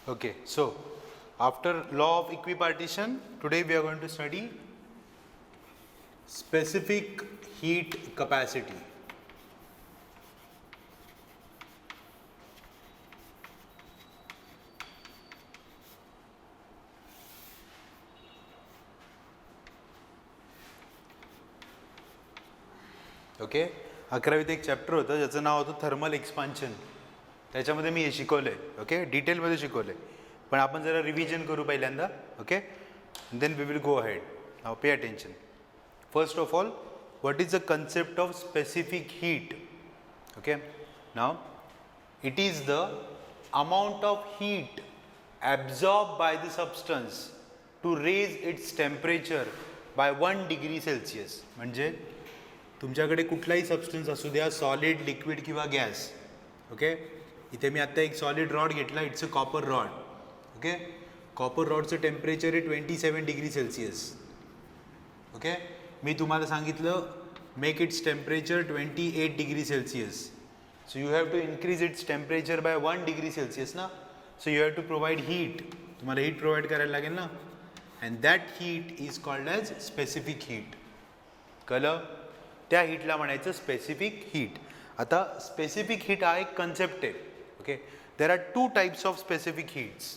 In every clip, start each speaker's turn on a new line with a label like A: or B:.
A: Okay, so after law of equipartition, today we are going to study specific heat capacity. Okay, 11वीत एक chapter होतं ज्याचं नाव होतं thermal expansion. त्याच्यामध्ये मी हे शिकवलंय. ओके, डिटेलमध्ये शिकवलंय, पण आपण जरा रिव्हिजन करू पहिल्यांदा. Okay, then we will go ahead. Now pay attention. First of all, what is the concept of specific heat? Okay, now it is the amount of heat absorbed by the substance to raise its temperature by 1 degree Celsius. म्हणजे तुमच्याकडे कुठलाही substance असू द्या, solid, liquid किंवा gas. Okay, इथे मी आता एक सॉलिड रॉड घेतला. It's a copper rod. Okay, copper रॉडचं टेम्परेचर आहे 27 डिग्री सेल्सिअस. ओके, मी तुम्हाला सांगितलं make its temperature 28 degree celsius. So you have to increase its temperature by 1 degree celsius ना. So you have to provide heat. तुम्हाला heat provide करायला लागेल ना. And that heat is called as specific heat. कळलं? त्या हीटला म्हणायचं specific heat. आता specific heat हा एक कन्सेप्ट आहे. Okay, there are 2 types of specific heats.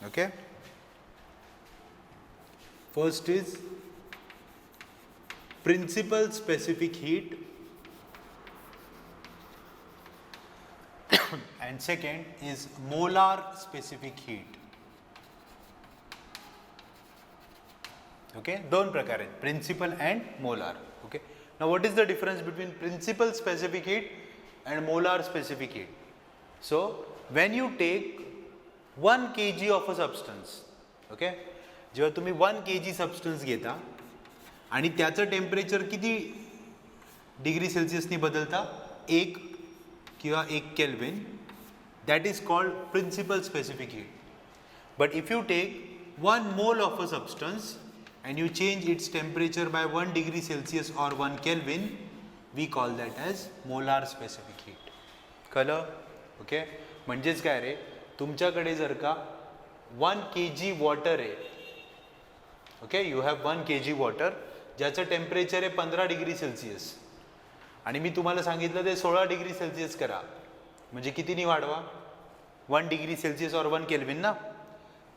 A: Okay, first is principal specific heat and second is molar specific heat. Okay, दोन प्रकार आहेत, principal and molar. Okay, now what is the difference between principal specific heat and molar specific heat? So when you take 1 kg of a substance, okay, जेव्हा तुम्ही 1 kg substance घेता आणि त्याचं temperature किती degree सेल्सिअसनी बदलता, 1 किंवा 1 kelvin, that is called principal specific heat. But if you take 1 mole of a substance and you change its temperature by 1 degree Celsius or 1 kelvin, we call that as molar specific heat. कळलं? Okay, म्हणजेच काय रे, तुमच्याकडे जर का 1 kg water आहे. Okay, you have 1 kg water ज्याचं temperature आहे 15 डिग्री सेल्सिअस आणि मी तुम्हाला सांगितलं ते 16 डिग्री सेल्सिअस करा. म्हणजे कितीनी वाढवा? 1 डिग्री सेल्सिअस और 1 केल्विन ना.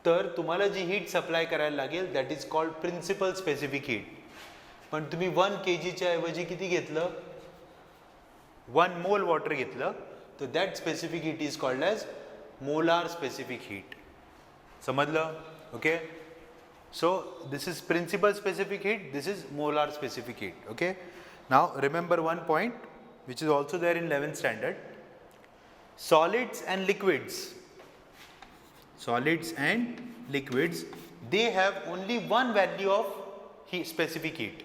A: तर तुम्हाला जी हीट सप्लाय करायला लागेल that is called principal specific heat. पण तुम्ही 1 kgच्या ऐवजी किती घेतलं? 1 मोल वॉटर घेतलं, तर that specific heat is called as molar specific heat. समजलं? Okay, so this is principal specific heat, this is molar specific heat. Okay, now remember one point which is also there in 11th standard. Solids and liquids, they have only one value of heat, specific heat.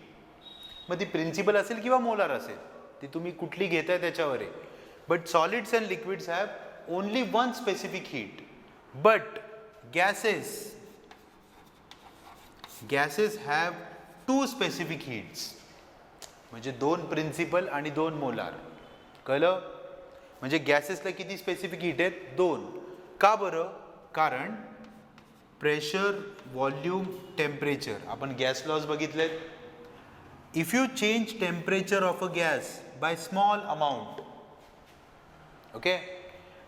A: मग ती principal असेल किंवा molar असेल, ती तुम्ही कुठली घेताय त्याच्यावर आहे. But solids and liquids have only one specific heat. But gases have 2 specific heats. म्हणजे 2 प्रिन्सिपल आणि 2 मोलार. कळलं? म्हणजे गॅसेसला किती स्पेसिफिक हीट आहेत? 2. का बरं? कारण प्रेशर, व्हॉल्यूम, टेम्परेचर. आपण गॅस लॉज बघितलेत. If you change temperature of a gas by small amount, okay,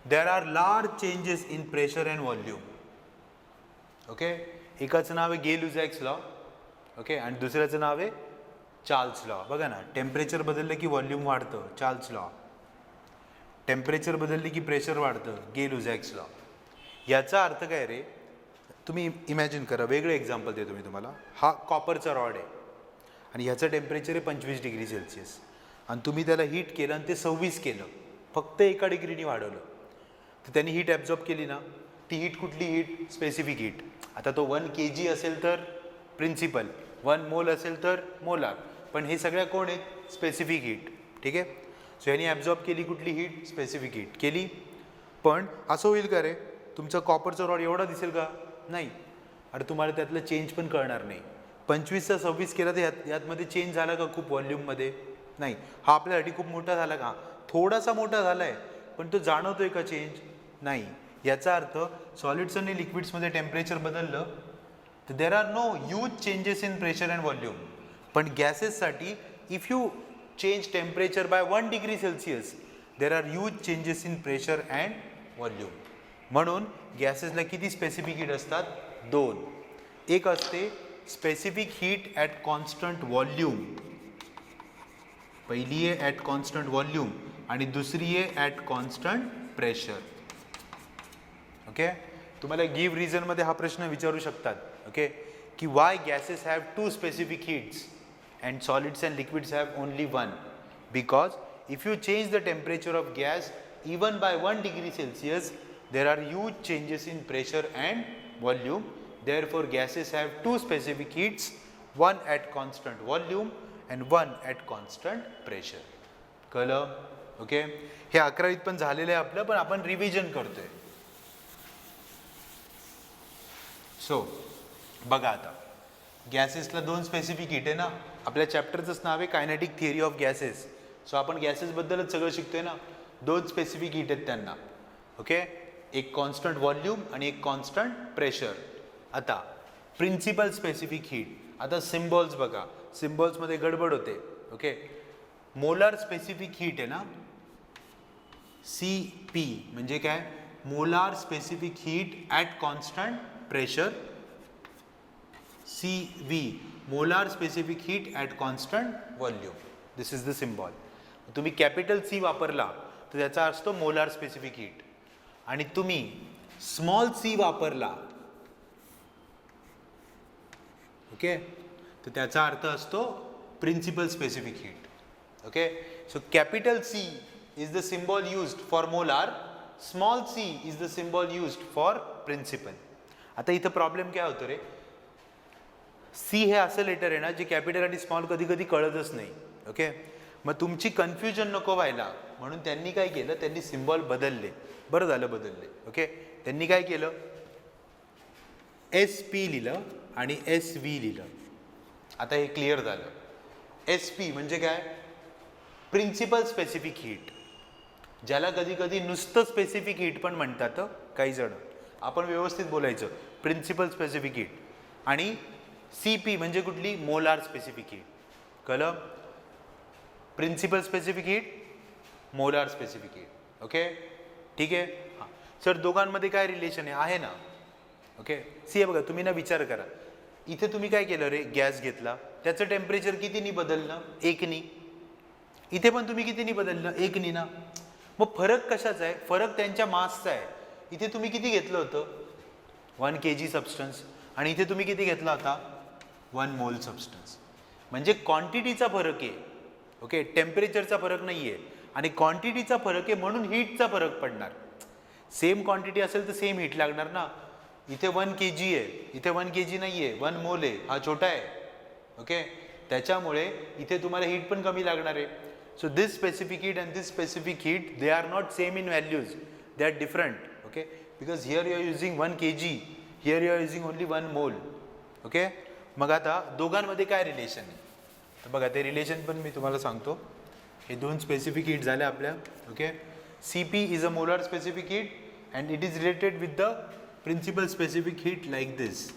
A: there are large changes in pressure and volume. Okay, एकाचं नाव आहे गे-लुझॅक्स लॉ. ओके, आणि दुसऱ्याचं नाव आहे चार्ल्स लॉ. बघा ना, टेम्परेचर बदललं की व्हॉल्यूम वाढतं, चार्ल्स लॉ. टेम्परेचर बदलली की प्रेशर वाढतं, गे-लुझॅक्स लॉ. याचा अर्थ काय रे, तुम्ही इमॅजिन करा. वेगळं एक्झाम्पल देतो मी तुम्हाला. हा कॉपरचा रॉड आहे आणि ह्याचं टेम्परेचर आहे 25 डिग्री सेल्सिअस आणि तुम्ही त्याला हीट केलं आणि ते 26 केलं, फक्त 1 डिग्रीनी वाढवलं, तर त्यांनी हीट ॲब्झॉर्ब केली ना. ती हीट कुठली हीट? Specific heat. आता तो 1 kg असेल तर प्रिन्सिपल, 1 मोल असेल तर मोलार. पण हे सगळ्या कोण आहेत? Specific heat. ठीक आहे. सो यांनी ॲब्झॉर्ब केली कुठली हीट? स्पेसिफिक हीट केली. पण असं होईल का रे, तुमचं कॉपरचं रॉड एवढा दिसेल का? नाही. अरे तुम्हाला त्यातलं चेंज पण कळणार नाही. 25चा 26 केला तर यातमध्ये चेंज झाला का खूप व्हॉल्यूममध्ये? नाही. हा आपल्यासाठी खूप मोठा झाला का? थोडासा मोठा झाला आहे, पण तो जाणवतोय का चेंज? नाही. याचा अर्थ सॉलिड्स आणि लिक्विड्समध्ये टेम्परेचर बदललं तर there are no huge changes in pressure and volume. पण गॅसेससाठी if you change temperature by 1 degree celsius there are huge changes in pressure and volume. म्हणून गॅसेसला किती स्पेसिफिक हीट असतात? 2. एक असते specific heat at constant volume, पहिली आहे ॲट कॉन्स्टंट व्हॉल्यूम आणि दुसरी आहे ॲट कॉन्स्टंट प्रेशर. ओके, तुम्हाला गिव्ह रिझनमध्ये हा प्रश्न विचारू शकतात. ओके, की why gases have 2 specific heats and solids and liquids have only 1. Because if you change the temperature of gas even by 1 degree Celsius there are huge changes in pressure and volume. Therefore gases have 2 specific heats, one at constant volume and one at constant pressure. कळलं? Okay, हे 11वीत पण झालेलं आहे आपलं, पण आपण revision करतोय. So बघा आता गॅसेसला 2 स्पेसिफिक हीट आहे ना. आपल्या चॅप्टरचंच नाव आहे kinetic theory of gases. So आपण गॅसेस बद्दलच सगळं शिकतोय ना. 2 स्पेसिफिक हीट आहेत त्यांना. ओके, एक कॉन्स्टंट व्हॉल्यूम आणि एक कॉन्स्टंट प्रेशर. आता प्रिन्सिपल स्पेसिफिक हीट. आता सिम्बॉल्स बघा, सिम्बॉल्समध्ये गडबड होते. ओके, मोलार स्पेसिफिक हीट आहे ना, CP म्हणजे काय? Molar specific heat at constant pressure. CV molar specific heat at constant volume. This is the symbol. तुम्ही कॅपिटल C वापरला तर त्याचा असतो मोलार स्पेसिफिक हीट, आणि तुम्ही स्मॉल c वापरला ओके तर त्याचा अर्थ असतो principal specific heat. Okay, so capital C is the symbol used for molar, small c is the symbol used for principal. आता इथं प्रॉब्लेम काय होतो रे, C हे असं लेटर आहे ना जे कॅपिटल आणि स्मॉल कधी कधी कळतच नाही. ओके, मग तुमची कन्फ्युजन नको व्हायला म्हणून त्यांनी काय केलं, त्यांनी सिम्बॉल बदलले. बरं झालं बदलले. ओके, त्यांनी काय केलं, SP लिहिलं आणि SV लिहिलं. आता हे क्लिअर झालं. SP म्हणजे काय? प्रिन्सिपल स्पेसिफिक हीट, ज्याला कधी कधी नुसतं स्पेसिफिक हीट पण म्हणतात काही जण. आपण व्यवस्थित बोलायचं, प्रिन्सिपल स्पेसिफिक हीट. आणि CP म्हणजे कुठली? Molar specific heat. कळलं? Principal specific heat, molar specific heat. Okay, ठीक आहे. हां सर, दोघांमध्ये काय रिलेशन आहे ना? ओके, सी बघा, तुम्ही ना विचार करा. इथे तुम्ही काय केलं रे, गॅस घेतला, त्याचं टेम्परेचर कितीनी बदललं? 1नी. इथे पण तुम्ही कितीनी बदललं? 1नी ना. मग फरक कशाचा आहे? फरक त्यांच्या मासचा आहे. इथे तुम्ही किती घेतलं होतं? 1 kg सबस्टन्स, आणि इथे तुम्ही किती घेतला होता? 1 मोल सबस्टन्स. म्हणजे क्वांटिटीचा फरक आहे. ओके, टेम्परेचरचा फरक नाही आहे, आणि क्वांटिटीचा फरक आहे म्हणून हीटचा फरक पडणार. सेम क्वांटिटी असेल तर सेम हीट लागणार ना. इथे 1 kg आहे, इथे 1 kg नाही आहे, 1 मोल आहे, हा छोटा आहे. ओके, त्याच्यामुळे इथे तुम्हाला हीट पण कमी लागणार आहे. So this specific heat and this specific heat they are not same in values, they are different. Okay, because here you are using 1 kg, here you are using only 1 mole. Okay, मग आता दोघांमध्ये काय relation आहे तर बघा, ते relation पण मी तुम्हाला सांगतो. हे 2 स्पेसिफिक हीट झाले आपल्या. Okay, CP is a molar specific heat and it is related with the principal specific heat like this.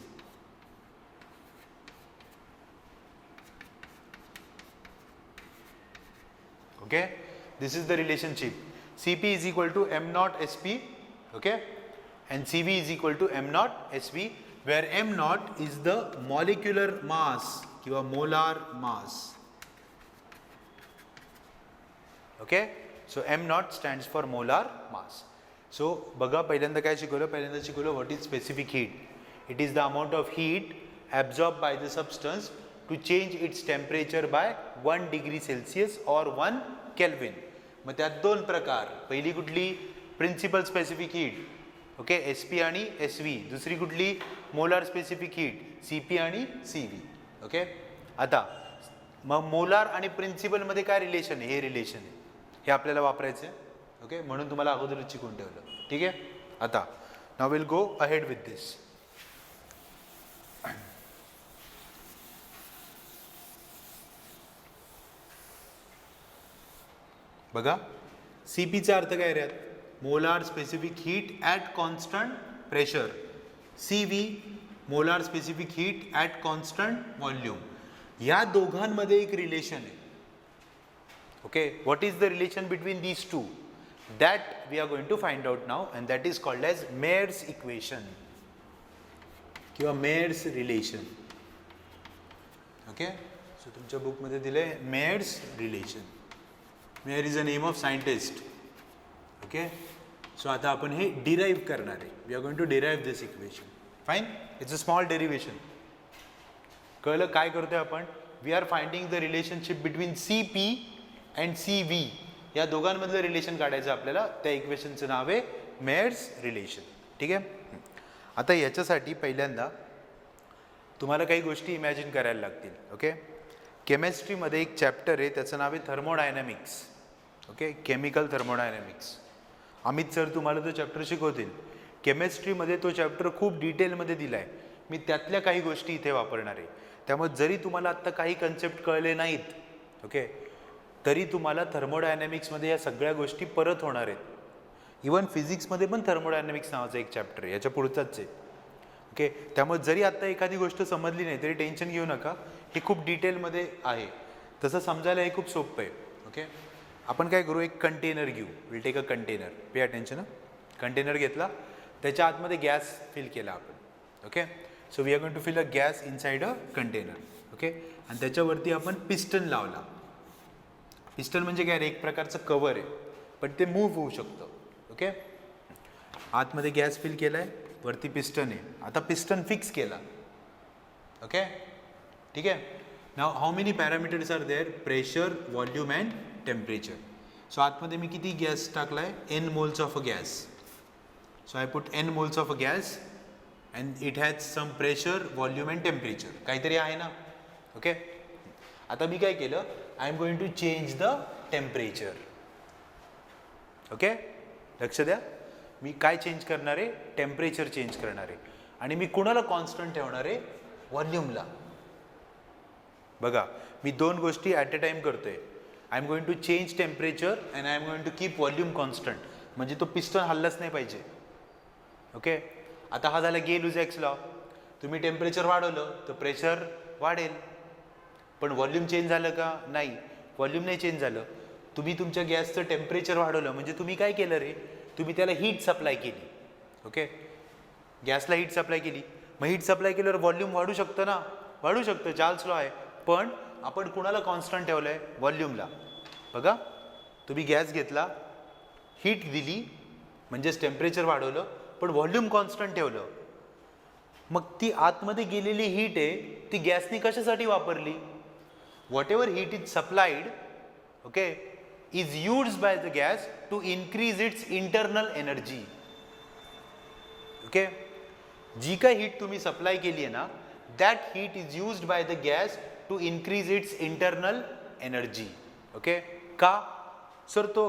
A: Okay, this is the relationship. CP is equal to m naught SP, okay, and CV is equal to m naught SV, where m naught is the molecular mass किंवा molar mass. Okay, so m naught stands for molar mass. So बघा, पहिल्यांदा काय शिकवलं? पहिल्यांदा शिकवलं what is specific heat. It is the amount of heat absorbed by the substance to change its temperature by 1 degree Celsius or 1 Kelvin. मग त्यात 2 प्रकार. पहिली कुठली? Principal specific heat, okay, SP आणि SV. दुसरी कुठली? मोलार स्पेसिफिक हीट, CP आणि CV. Okay, आता मग मोलार आणि प्रिन्सिपल मध्ये काय रिलेशन आहे? हे रिलेशन आहे, हे आपल्याला वापरायचं आहे. ओके, म्हणून तुम्हाला अगोदरच शिकवून ठेवलं. ठीक आहे. आता now will go ahead with this. बघा, CPचा अर्थ काय रे? molar specific heat at constant pressure. CV molar specific heat at constant volume. या दोघांमध्ये एक रिलेशन आहे. Okay, what is the relation between these two? That we are going to find out now, and that is called as Mayer's equation किंवा Mayer's relation. Okay, so तुमच्या book मध्ये दिले Mayer's relation. Mayer is a name of scientist. Okay, so आता आपण हे derive करणार आहे. We are going to derive this equation. Fine, it's a small derivation. कळलं काय करतोय आपण? We are finding the relationship between CP and CV. या दोघांमधलं रिलेशन काढायचं आपल्याला. त्या इक्वेशनचं नाव आहे मेयर्स रिलेशन. ठीक आहे. आता याच्यासाठी पहिल्यांदा तुम्हाला काही गोष्टी इमॅजिन करायला लागतील. ओके, केमिस्ट्रीमध्ये एक चॅप्टर आहे त्याचं नाव आहे thermodynamics. Okay, chemical thermodynamics. Amit sir तुम्हाला तो चॅप्टर शिकवतील. केमिस्ट्रीमध्ये तो चॅप्टर खूप डिटेलमध्ये दिला आहे. मी त्यातल्या काही गोष्टी इथे वापरणार आहे. त्यामुळे जरी तुम्हाला आत्ता काही कन्सेप्ट कळले नाहीत, ओके, तरी तुम्हाला थर्मोडायनॅमिक्समध्ये या सगळ्या गोष्टी परत होणार आहेत. इवन फिजिक्समध्ये पण थर्मोडायनॅमिक्स नावाचं एक चॅप्टर आहे, याच्या पुढचाच आहे. ओके, त्यामुळे जरी आत्ता एखादी गोष्ट समजली नाही तरी टेन्शन घेऊ नका. हे खूप डिटेलमध्ये आहे. तसं समजायला हे खूप सोपं आहे. ओके, आपण काय करू, एक कंटेनर घेऊ. Will take a container. Pay attention. Container घेतला, त्याच्या आतमध्ये गॅस फिल केला आपण. Okay, so we are going to fill a gas inside a container. Okay, आणि त्याच्यावरती आपण पिस्टन लावला. पिस्टन म्हणजे काय रे, एक प्रकारचं कवर आहे, पण ते मूव्ह होऊ शकतं. ओके, आतमध्ये गॅस फिल केलाय, वरती पिस्टन आहे. आता पिस्टन फिक्स केला. ओके, ठीक आहे. Now how many parameters are there? Pressure, volume and temperature. So आतमध्ये मी किती गॅस टाकलाय? n moles of a gas. So I put n moles of a gas and it has some pressure, volume and temperature. काहीतरी आहे ना. Okay, आता मी काय केलं, I am going to change the temperature. Okay, लक्ष द्या. मी काय चेंज करणार आहे? टेम्परेचर चेंज करणार आहे. आणि मी कुणाला कॉन्स्टंट ठेवणार आहे? व्हॉल्यूमला. बघा, मी दोन गोष्टी ॲट अ टाइम करतोय. I am going to change temperature and I am going to keep volume constant. म्हणजे तो पिस्टन हल्लाच नाही पाहिजे. ओके, आता हा झाला गेलूज एक्स लॉ. तुम्ही टेम्परेचर वाढवलं तर प्रेशर वाढेल. पण व्हॉल्यूम चेंज झालं का? नाही, व्हॉल्यूम नाही चेंज झालं. तुम्ही तुमच्या गॅसचं टेम्परेचर वाढवलं म्हणजे तुम्ही काय केलं रे, तुम्ही त्याला हीट सप्लाय केली. ओके, गॅसला हीट सप्लाय केली. मग हीट सप्लाय केल्यावर व्हॉल्यूम वाढू शकतं ना? वाढू शकतं, चार्ल्स लॉ आहे. पण आपण कुणाला कॉन्स्टंट ठेवलं आहे? व्हॉल्यूमला. बघा, तुम्ही गॅस घेतला, हीट दिली म्हणजेच टेम्परेचर वाढवलं, पण व्हॉल्यूम कॉन्स्टंट ठेवलं. मग ती आतमध्ये गेलेली हीट आहे ती गॅसनी कशासाठी वापरली? whatever heat is supplied, okay, is used by the gas to increase its internal energy. Okay, जी काय हीट तुम्ही सप्लाय केली आहे ना, that heat is used by the gas to increase its internal energy. Okay, का sir तो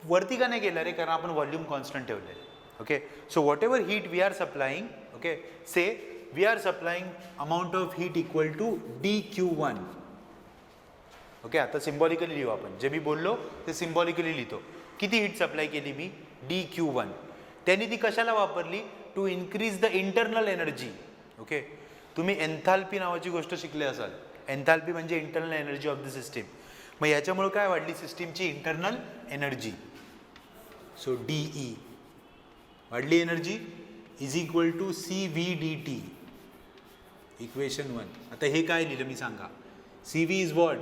A: वरती का नाही गेला रे? कारण आपण व्हॉल्यूम कॉन्स्टंट ठेवले. Okay, so whatever heat we are supplying, okay, say we are supplying amount of heat equal to dQ1. Okay, आता सिम्बॉलिकली लिहू आपण. जे मी बोललो ते सिम्बॉलिकली लिहितो. किती हीट सप्लाय केली मी? dQ1. त्यांनी ती कशाला वापरली? To increase the internal energy. Okay, तुम्ही एन्थाल्पी नावाची गोष्ट शिकले असाल. एन्थाल्पी म्हणजे internal energy of the system. मग याच्यामुळे काय वाढली सिस्टीमची? Internal energy. सो DE वाढली energy is equal to CVdT. Equation 1. आता हे काय लिहिलं मी सांगा? CV is what?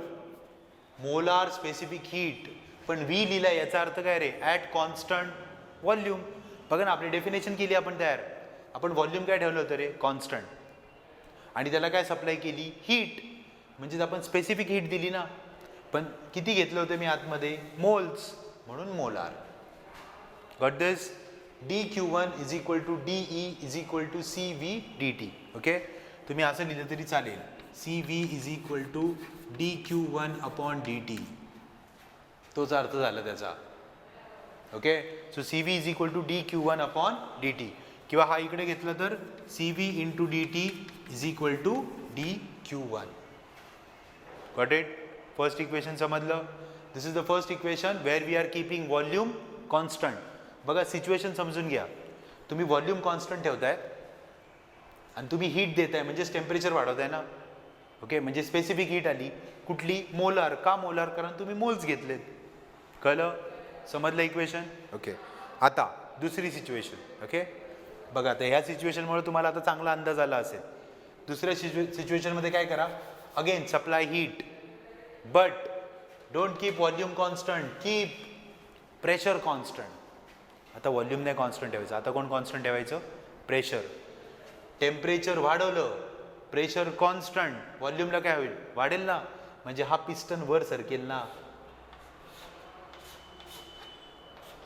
A: Molar specific heat. पण V लिहिला, याचा अर्थ काय रे? At constant volume. बघा ना, आपली डेफिनेशन केली आपण तयार. आपण व्हॉल्यूम काय ठेवलं होतं रे? कॉन्स्टंट. आणि त्याला काय सप्लाय केली? हीट. म्हणजे आपण स्पेसिफिक हीट दिली ना. पण किती घेतलं होतं मी आतमध्ये? मोल्स, म्हणून molar. Got this? dQ1 is equal to DE is equal to CVdT. Okay, तुम्ही असं लिहिलं तरी चालेल. CV is equal to dQ1 upon dt. तोच अर्थ झाला त्याचा. Okay, so CV is equal to dQ1 upon dt. किंवा हा इकडे घेतला तर CV into dt is equal to dQ1. Got it? First equation समजलं? This is the first equation where we are keeping volume constant. बघा situation समजून घ्या. तुम्ही व्हॉल्यूम कॉन्स्टंट ठेवताय आणि तुम्ही हीट देताय म्हणजेच टेम्परेचर वाढवताय ना. ओके, म्हणजे स्पेसिफिक हीट आली कुठली, मोलार. का मोलार? कारण तुम्ही मोल्स घेतलेत. कळलं? समजलं इक्वेशन? ओके. आता दुसरी सिच्युएशन. ओके, बघा आता ह्या सिच्युएशनमुळे तुम्हाला आता चांगला अंदाज आला असेल. दुसऱ्या सिच्युएशनमध्ये काय करा, again supply heat but don't keep volume constant, keep pressure constant. आता व्हॉल्यूम नाही कॉन्स्टंट ठेवायचं, आता कोण कॉन्स्टंट ठेवायचं? प्रेशर. टेम्परेचर वाढवलं, प्रेशर कॉन्स्टंट, व्हॉल्यूमला काय होईल? वाढेल ना. म्हणजे हा पिस्टन वर सरकेल ना.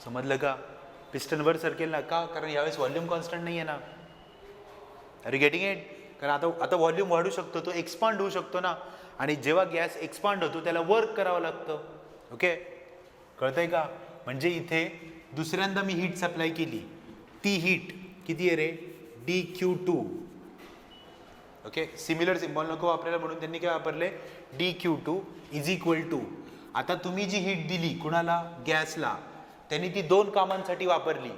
A: समजलं का? पिस्टन वर सरकेल ना. का? कारण यावेळेस व्हॉल्यूम कॉन्स्टंट नाही आहे ना. Are you getting it? कारण आता व्हॉल्यूम वाढू शकतो, तो एक्सपांड होऊ शकतो ना. आणि जेव्हा गॅस एक्सपांड होतो त्याला वर्क करावं लागतं. ओके, कळतंय का? म्हणजे इथे दुसऱ्यांदा मी हीट सप्लाय केली, ती हीट किती आहे रे? dQ2. ओके, सिमिलर सिम्बॉल नको वापरायला म्हणून त्यांनी काय वापरले? dQ2 is equal to. आता तुम्ही जी हीट दिली कुणाला? गॅसला. त्यांनी ती दोन कामांसाठी वापरली.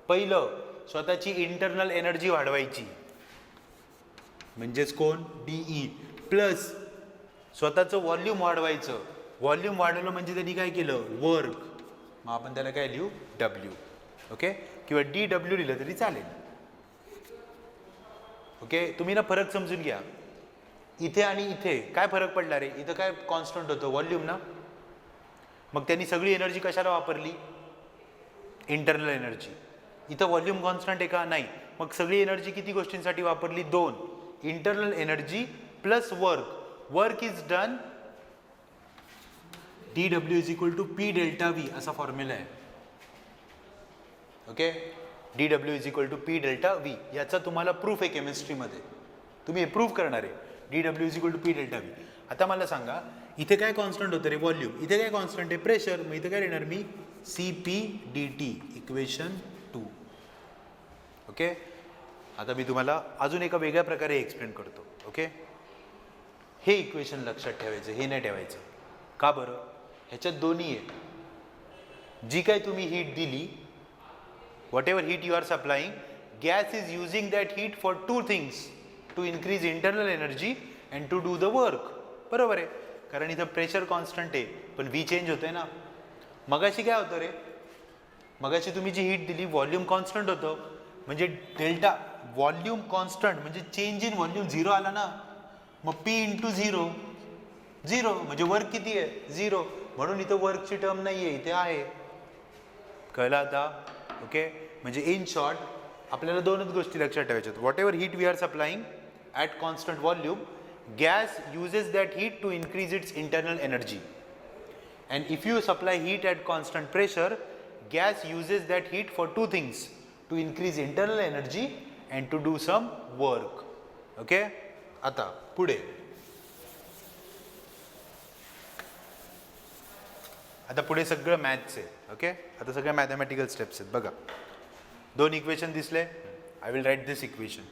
A: पहिलं, स्वतःची इंटरनल एनर्जी वाढवायची, म्हणजेच कोण? DE. प्लस स्वतःचं व्हॉल्यूम वाढवायचं. व्हॉल्यूम वाढवलं म्हणजे त्यांनी काय केलं? वर्क. मग आपण त्याला काय लिहू? W. ओके, किंवा DW लिहिलं तरी चालेल. ओके, तुम्ही ना फरक समजून घ्या. इथे आणि इथे काय फरक पडला रे? इथं काय कॉन्स्टंट होतं? व्हॉल्यूम ना. मग त्यांनी सगळी एनर्जी कशाला वापरली? Internal energy. इथं व्हॉल्यूम कॉन्स्टंट आहे का? नाही. मग सगळी एनर्जी किती गोष्टींसाठी वापरली? दोन. Internal energy plus work. Work is done dW is equal to P delta V असा फॉर्म्युला आहे. Okay, dW is equal to P delta V. याचा तुम्हाला प्रूफ आहे केमिस्ट्रीमध्ये, तुम्ही हे प्रूफ करणार आहे. dW is equal to P delta V. आता मला सांगा इथे काय कॉन्स्टंट होतं रे? व्हॉल्यूम. इथे काय कॉन्स्टंट आहे? प्रेशर. मग इथे काय लिहिणार मी? CP dt equation 2. ओके, आता मी तुम्हाला अजून एका वेगळ्या प्रकारे एक्सप्लेन करतो. ओके, हे इक्वेशन लक्षात ठेवायचं, हे नाही ठेवायचं. का बरं? ह्याच्यात दोन्ही आहे. जी काय तुम्ही हीट दिली, whatever heat you are supplying, gas is using that heat for two things, to increase internal energy and to do the work. बरोबर आहे, कारण इथं प्रेशर कॉन्स्टंट आहे पण V चेंज होतोय ना. मगाशी काय होतं रे? मगाशी तुम्ही जी हीट दिली व्हॉल्यूम कॉन्स्टंट होतं, म्हणजे डेल्टा व्हॉल्यूम कॉन्स्टंट म्हणजे चेंज इन व्हॉल्यूम 0 आला ना. मग P इंटू 0, 0 म्हणजे वर्क किती आहे? 0. म्हणून इथं वर्कची टर्म नाही आहे, इथे आहे. कळलं आता? ओके, म्हणजे इन शॉर्ट आपल्याला दोनच गोष्टी लक्षात ठेवायच्यात. Whatever heat we are supplying at constant volume, gas uses that heat to increase its internal energy, and if you supply heat at constant pressure, gas uses that heat for two things, to increase internal energy and to do some work. Okay, आता पुढे. आता पुढे सगळं maths आहे. Okay, आता सगळ्या mathematical steps आहेत. बघा, दोन इक्वेशन दिसले. I will write this equation.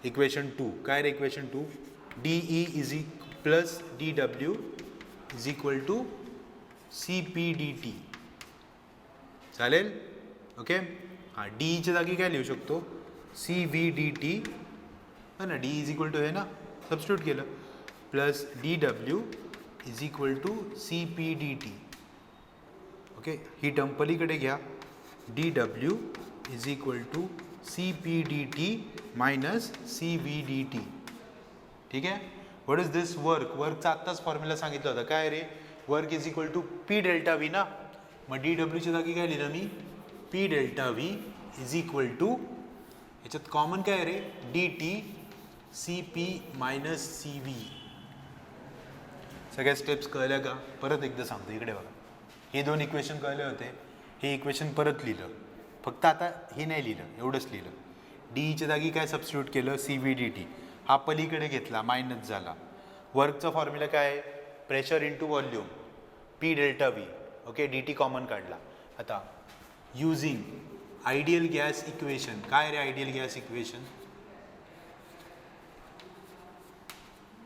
A: Equation 2 काय रे? Equation 2 DE is plus DW is equal to CP dt. चालेल? ओके, हां, DEच्या जागी काय लिहू शकतो? CV dt है ना. DE इज इक्वल टू हे ना, सबस्टिट्यूट केलं, plus DW is equal to CP dt. Okay, ही टर्म पलीकडे घ्या. DW is equal to CP dt minus CV dt. ठीक आहे. What is this? वर्क. वर्कचा आत्ताच फॉर्म्युला सांगितलं होता. काय रे? Work is equal to P delta V ना. मग DWच्या जागी काय लिहिलं मी? P delta V is equal to, ह्याच्यात कॉमन काय रे? DT CP minus CV. सगळ्या स्टेप्स कळल्या का? परत एकदा सांगतो, इकडे बघा. हे दोन इक्वेशन कळले होते, हे इक्वेशन परत लिहिलं. फक्त आता हे नाही लिहिलं, एवढंच लिहिलं. DEच्या जागी काय सबस्टिट्यूट केलं? CV dt. हा पलीकडे घेतला, मायनस झाला. वर्कचा फॉर्म्युला काय आहे? Pressure into volume, P delta V. Okay, DT common काढला. आता युझिंग आयडियल गॅस इक्वेशन. काय रे ideal gas equation?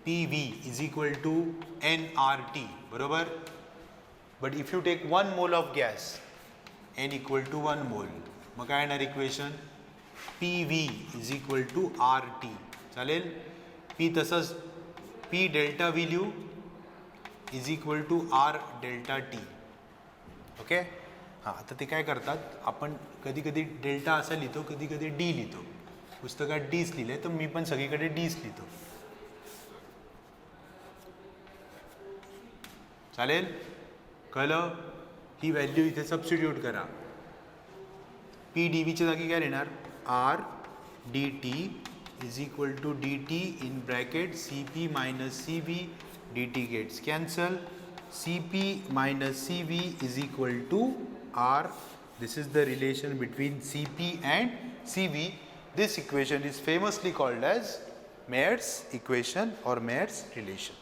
A: PV is equal to nRT. बरोबर. But if you take 1 mole of gas, N equal to 1 mole. मग काय येणार equation P V is equal to R T. चालेल. P तसंच P delta V लिहू is equal to R delta T. Okay. हां, आता ते काय करतात, आपण कधी कधी डेल्टा असं लिहितो, कधी कधी डी लिहितो. पुस्तकात डीच लिहिले तर मी पण सगळीकडे डीच लिहितो. चालेल. कळलं. ही व्हॅल्यू इथे सबस्टिट्यूट करा. पी डी व्हीच्या जागी काय लिहिणार R D T is equal to D T in bracket C P minus C V D T gets cancel. C P minus C V is equal to R. This is the relation between Cp and Cv. This equation is famously called as Mayer's equation or Mayer's relation.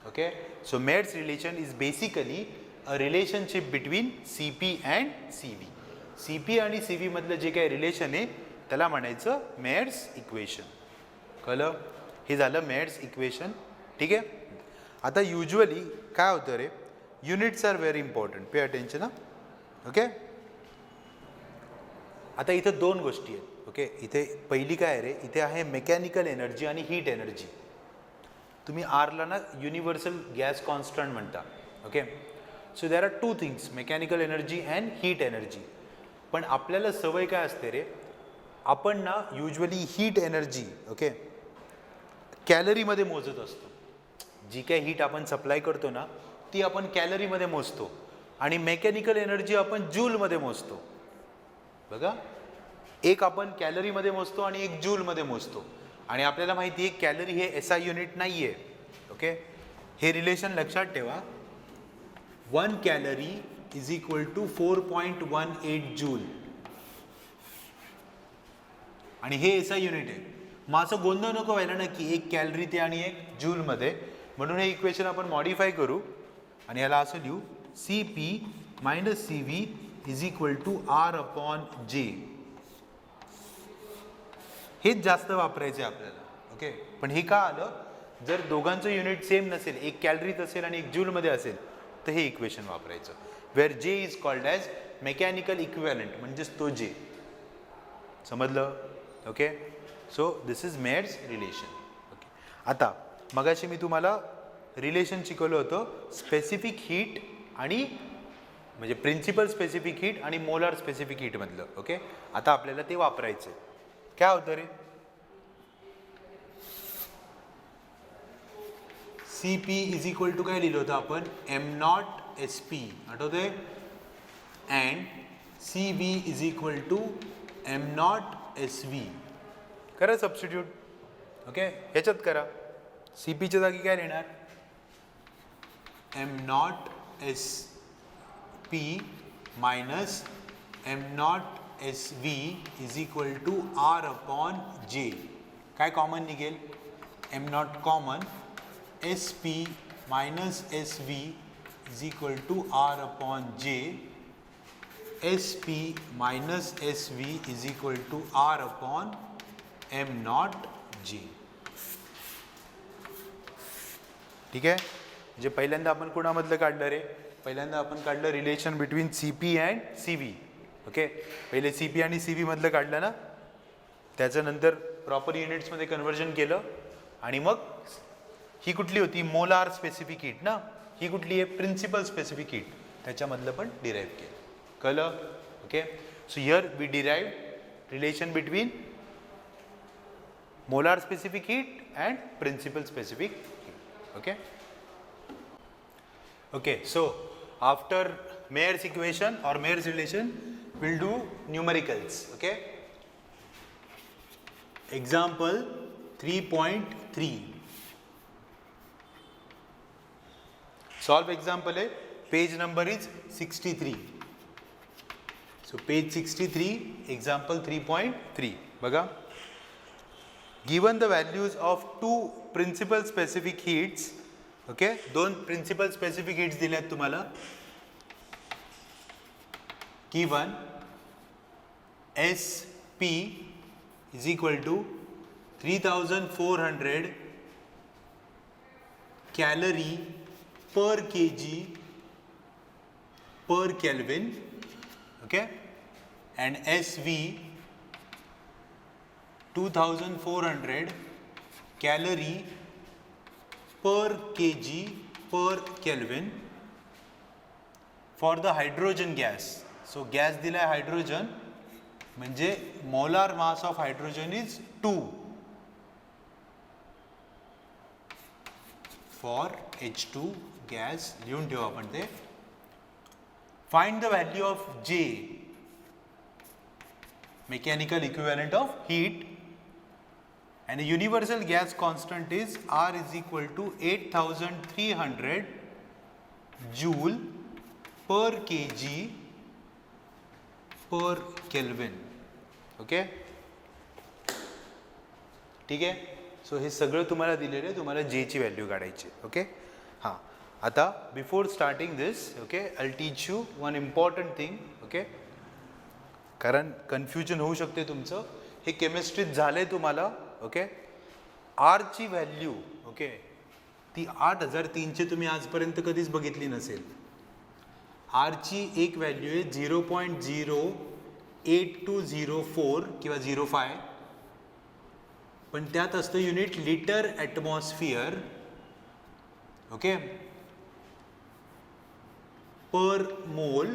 A: Okay, so Mayer's relation is basically a relationship between Cp and Cv. Cp आणि Cv मधलं जे काही relation आहे त्याला म्हणायचं Mayer's equation. कळलं. हे झालं Mayer's equation. ठीक आहे. आता युजली काय होतं रे, units are very important. Pay attention. हा. ओके. आता इथं दोन गोष्टी आहेत. ओके. इथे पहिली काय आहे रे, इथे आहे मेकॅनिकल एनर्जी आणि हीट एनर्जी. तुम्ही आरला ना युनिव्हर्सल गॅस कॉन्स्टंट म्हणता. Okay. So there are two things, mechanical energy and heat energy. पण आपल्याला सवय काय असते रे, आपण ना युजली हीट एनर्जी ओके कॅलरीमध्ये मोजत असतो. जी काही हीट आपण सप्लाय करतो ना ती आपण कॅलरीमध्ये मोजतो आणि मेकॅनिकल एनर्जी आपण जूलमध्ये मोजतो. बघा, एक आपण कॅलरीमध्ये मोजतो आणि एक जूलमध्ये मोजतो. आणि आपल्याला माहिती आहे कॅलरी हे एसआय युनिट नाही आहे. ओके. हे रिलेशन लक्षात ठेवा. 1 calorie is equal to 4.18 joule. आणि हे एसआय युनिट आहे. मग असं गोंधळ नको व्हायला ना की एक कॅलरी ते आणि एक जूलमध्ये. म्हणून हे इक्वेशन आपण मॉडिफाय करू आणि याला असं लिहू C P minus C V is equal to R upon J. हेच जास्त वापरायचं आहे आपल्याला. ओके. पण हे का आलं, जर दोघांचं युनिट सेम नसेल, एक कॅलरीत असेल आणि एक जूलमध्ये असेल तर हे इक्वेशन वापरायचं. Where J is called as mechanical equivalent, म्हणजेच तो जे. समजलं. Okay. So this is Mayer's relation. Okay. आता मगाशी मी तुम्हाला रिलेशन शिकवलं होतं स्पेसिफिक हीट आणि म्हणजे प्रिन्सिपल स्पेसिफिक हीट आणि मोलार स्पेसिफिक हीट मधलं. ओके. आता आपल्याला ते वापरायचं. काय होतं रे, C P is equal to काय लिहिलं होतं आपण एम नॉट एस पी. आठवतंय. And C V is equal to M naught S V. करा सबस्टिट्यूट. ओके. ह्याच्यात करा. सी पीच्या जागी काय लिहिणार M naught S P minus M naught S V is equal to R upon J. काय common निघेल, M naught common, S P minus S V is equal to R upon J. S P minus S V is equal to R upon M naught J. ठीक आहे. म्हणजे पहिल्यांदा आपण कोणामधलं काढलं रे, पहिल्यांदा आपण काढलं relation between C P and C V. Okay. पहिले सी पी आणि सी व्ही मधलं काढलं ना, त्याच्यानंतर प्रॉपर युनिट्समध्ये कन्व्हर्जन केलं आणि मग ही कुठली होती मोलार स्पेसिफिक हीट ना, ही कुठली आहे प्रिन्सिपल स्पेसिफिक हीट, त्याच्यामधलं पण डिराईव्ह केलं. कळलं. Okay. So here we derive relation between molar specific heat and principal specific heat. Okay. Okay, so after Mayer's equation or Mayer's relation we'll do numericals. Okay. Example 3.3. Solve example है, page number is 63. So page 63, example 3.3. बघा. Given the values of two principal specific heats, okay, दोन principal specific heats दिल्यात तुम्हाला. Given SP is equal to 3400 calorie per kg per Kelvin, okay, and SV 2400 calorie per kg per Kelvin for the hydrogen gas. So gas दिला आहे hydrogen, म्हणजे molar mass of hydrogen is 2 for H2 gas. लिहून ठेवू आपण ते. Find the value of J, mechanical equivalent of heat, and the universal gas constant is R is equal to 8300 joule per kg per Kelvin. Okay, ठीक आहे. So हे सगळं तुम्हाला दिलेलं आहे, तुम्हाला J ची व्हॅल्यू काढायची. ओके, हां. आता before starting this, okay, I teach you one important thing. Okay, कारण कन्फ्युजन होऊ शकते तुमचं. हे केमिस्ट्रीत झालंय तुम्हाला. ओके, आर ची व्हॅल्यू, ओके, ती 8300 तुम्ही आजपर्यंत कधीच बघितली नसेल. आर ची एक व्हॅल्यू आहे 0.08204 किंवा 05, पण त्यात असतं युनिट लिटर ॲटमॉस्फिअर. ओके, पर मोल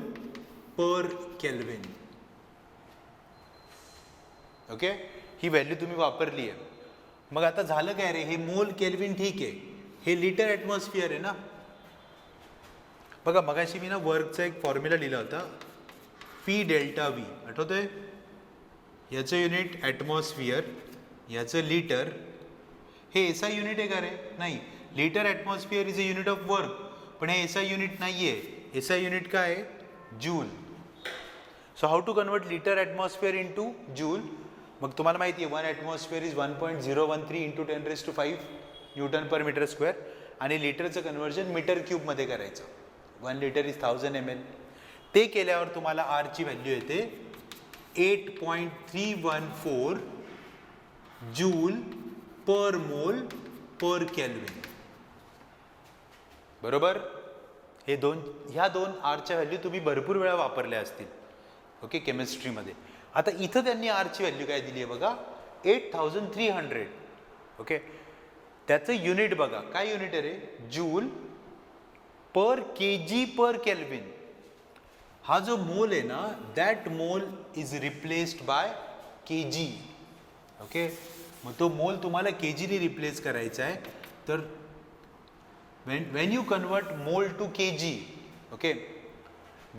A: पर केल्विन. ओके, ही व्हॅल्यू तुम्ही वापरली आहे. मग आता झालं काय रे, हे मोल केल्विन ठीक आहे, हे लिटर ॲटमॉस्फिअर आहे ना. बघा मगाशी मी ना वर्कचा एक फॉर्म्युला लिहिला होता, पी डेल्टा व्ही, आठवतोय? याचं युनिट ॲटमॉस्फिअर, याचं लिटर. हे एस आय युनिट आहे का रे? नाही. Litre atmosphere is a unit of work, पण हे एस आय युनिट नाही आहे. एस आय युनिट काय आहे? Joule. So how to convert litre atmosphere into joule? मग तुम्हाला माहिती आहे 1 atmosphere is 1.013 into 10⁵ newton per metre square, आणि लिटरचं कन्वर्जन मीटर क्यूबमध्ये करायचं. 1 लिटर इज 1000 ml. ते केल्यावर तुम्हाला आर ची व्हॅल्यू येते 8.314 जूल पर मोल पर केल्विन. बरोबर? ह्या दोन आरच्या व्हॅल्यू तुम्ही भरपूर वेळा वापरल्या असतील. ओके, केमिस्ट्रीमध्ये. आता इथं त्यांनी आरची व्हॅल्यू काय दिली आहे बघा, 8300. ओके, त्याचं युनिट बघा, काय युनिट आहे रे? Joule per kg per kelvin. हा जो मोल आहे ना, that mole is replaced by kg. Okay, मग तो मोल तुम्हाला केजीने रिप्लेस करायचा आहे. तर when you convert mole to kg, okay,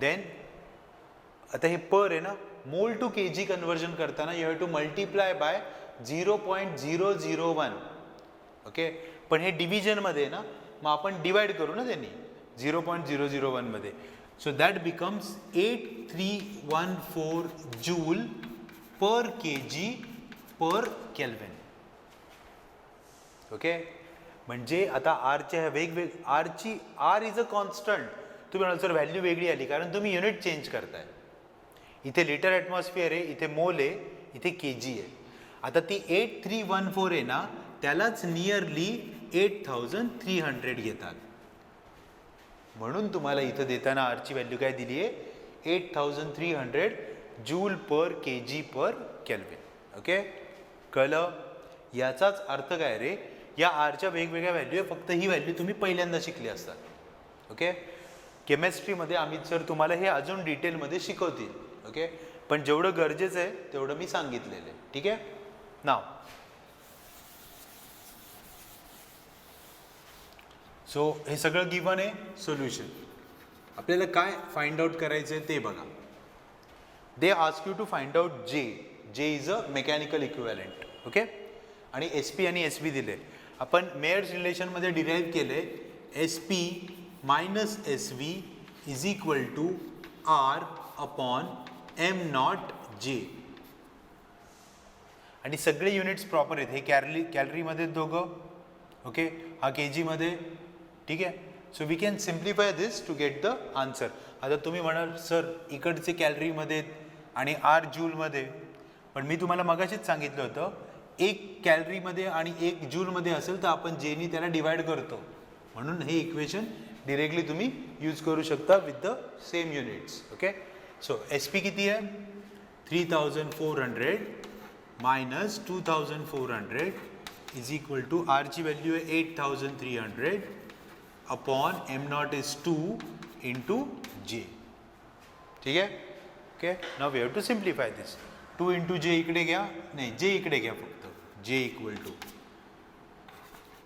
A: then आता हे पर आहे ना, मोल टू केजी कन्वर्जन करताना you have to multiply by 0.001. Okay, पण हे डिव्हिजनमध्ये आहे ना, मग आपण डिवाइड करू ना त्यांनी 0.001 मध्ये. So that becomes 8314 joule per kg per kelvin. Okay, म्हणजे आता आरच्या ह्या आरची, आर इज अ कॉन्स्टंट. तुम्ही म्हणाल सर व्हॅल्यू वेगळी आली, कारण तुम्ही युनिट चेंज करताय. इथे लिटर ॲटमॉस्फिअर आहे, इथे मोल आहे, इथे केजी आहे. आता ती 8314 आहे ना, त्यालाच नियरली 8300 घेतात. म्हणून तुम्हाला इथं देताना आरची व्हॅल्यू काय दिली आहे? 8300 joule per kg per kelvin. Okay, कळलं? याचाच अर्थ काय रे, या आरच्या वेगवेगळ्या व्हॅल्यू आहे, फक्त ही व्हॅल्यू तुम्ही पहिल्यांदा शिकली असतात. ओके, केमिस्ट्रीमध्ये अमित सर तुम्हाला हे अजून डिटेलमध्ये शिकवतील. ओके, पण जेवढं गरजेचं आहे तेवढं मी सांगितलेलं आहे. ठीक आहे. नाव सो हे सगळं गिवन आहे. सोल्युशन आपल्याला काय फाइंड आउट करायचं आहे ते बघा. They ask you to find out J. J is a mechanical equivalent. Okay, आणि एस पी आणि एस बी दिले. आपण मेयर्स रिलेशनमध्ये डिराईव्ह केले, S P minus S V is equal to R upon M naught J. आणि सगळे units proper आहेत. हे कॅलरीमध्ये दोघं. ओके, हा के जीमध्ये. ठीक आहे. So we can simplify this to get the answer. आता तुम्ही म्हणाल सर इकडचे कॅलरीमध्ये आणि आर जूलमध्ये, पण मी तुम्हाला मगाशीच सांगितलं होतं, एक कॅलरीमध्ये आणि एक जूलमध्ये असेल तर आपण जेनी त्याला डिवाइड करतो. म्हणून हे इक्वेशन डिरेक्टली तुम्ही यूज करू शकता with the same units. Okay, so S P किती आहे? 3400 minus 2400 is equal to R ची व्हॅल्यू आहे 8300 upon M naught is 2 into J. ठीक आहे. Okay, now we have to simplify this. 2 into J इकडे घ्या, नाही जे इकडे घ्या फक्त. J equal to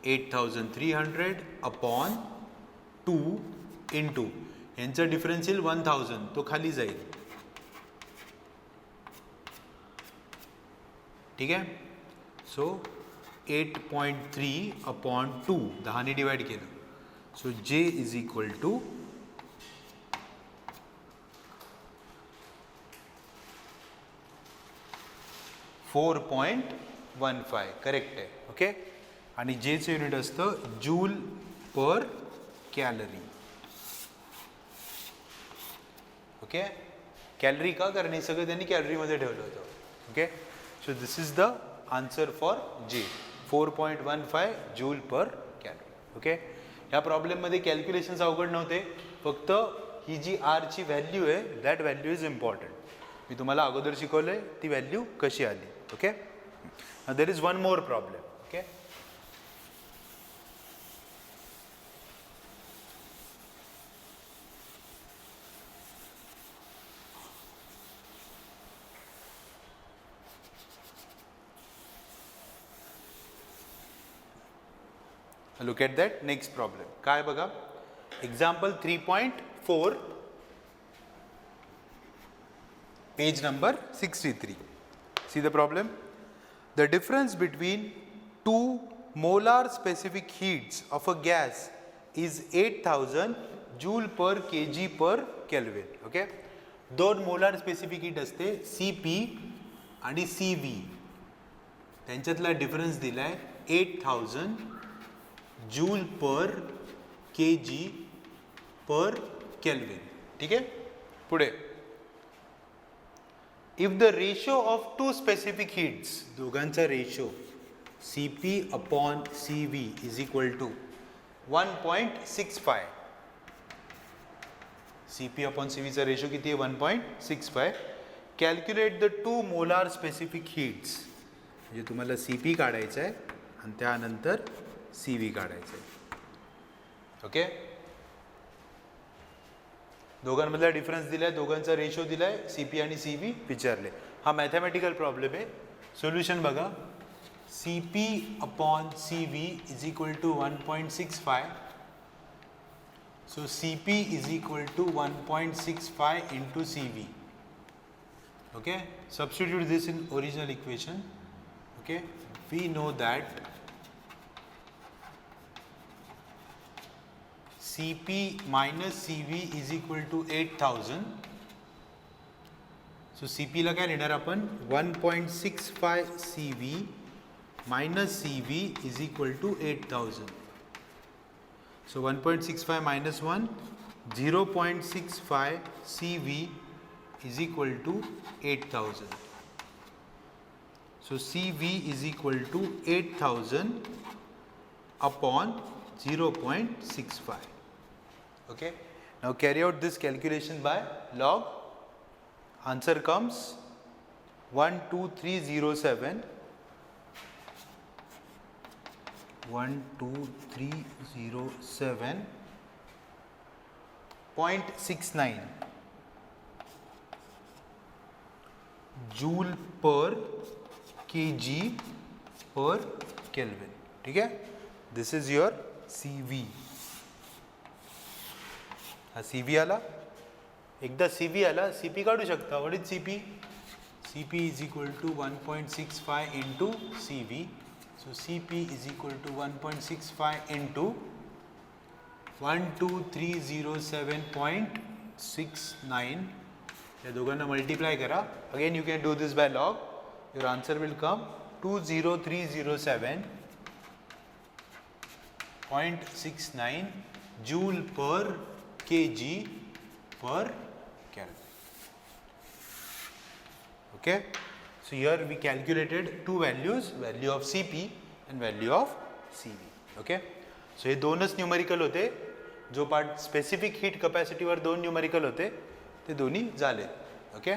A: 8300 upon 2 into यांचा डिफरन्स येईल 1000, तो खाली जाईल. ठीक आहे. सो 8.3 अपॉन 2 10 ने डिवाइड केलं. सो जे इज इक्वल टू 4.15 करेक्ट आहे. ओके, आणि जेचं युनिट असतं जूल पर कॅलरी. ओके, कॅलरी का, कारण हे सगळं त्यांनी कॅलरीमध्ये ठेवलं होतं. Okay, so this is the answer for जे, 4.15 जूल पर कॅलरी. ओके, ह्या प्रॉब्लेममध्ये कॅल्क्युलेशन्स अवघड नव्हते, फक्त ही जी आरची व्हॅल्यू आहे दॅट व्हॅल्यू इज इम्पॉर्टंट. मी तुम्हाला अगोदर शिकवलं आहे ती व्हॅल्यू कशी आली. Okay, there is one more problem. Okay, look at that next problem. काय बघा, example 3.4 page number 63. See the problem. The difference between two molar specific heats of a gas is 8000 joule per kg per Kelvin. Okay, दोन molar specific heat असते CP आणि CV, त्यांच्यातला difference दिलाय 8000 joule per kg per kelvin. ठीक आहे. पुढे, if the ratio of two specific heats, दोघांचा ratio CP upon CV is equal to 1.65. CP upon CV चा रेशो किती आहे 1.65. Calculate the two molar specific heats, म्हणजे तुम्हाला CP काढायचं आहे आणि त्यानंतर CV काढायचं आहे. ओके, दोघांमधला डिफरन्स दिलाय, दोघांचा रेशो दिलाय, CP आणि CV विचारले. हा मॅथमॅटिकल प्रॉब्लेम आहे. सोल्युशन बघा, CP upon CV is equal to 1.65. So CP is equal to 1.65 into CV. Okay, substitute this in original equation. Okay, we know that CP minus CV is equal to 8000. So CP ला काय लिहिणार आपण 1.65 CV minus CV is equal to 8000. So 1.65 minus 1, 0.65 CV is equal to 8000. So CV is equal to 8000 upon 0.65. Okay, now carry out this calculation by log. Answer comes 12307. 12307.69 joule per kg per kelvin. ठीक है, दिस is your CV. हा CV आला. एकदा CV आला, CP काढू शकता. What is CP? CP is equal to 1.65 into CV. So CP is equal to 1.65 into 12307.69. या दोघांना मल्टिप्लाय करा. Again you can do this by log. Your answer will come 20307.69 joule per kg per Kelvin. Okay, so here we calculated two values, value of CP and value of CV. Okay, so हे दोनच numerical होते. जो part specific heat कॅपॅसिटीवर दोन numerical होते ते दोन्ही झाले. Okay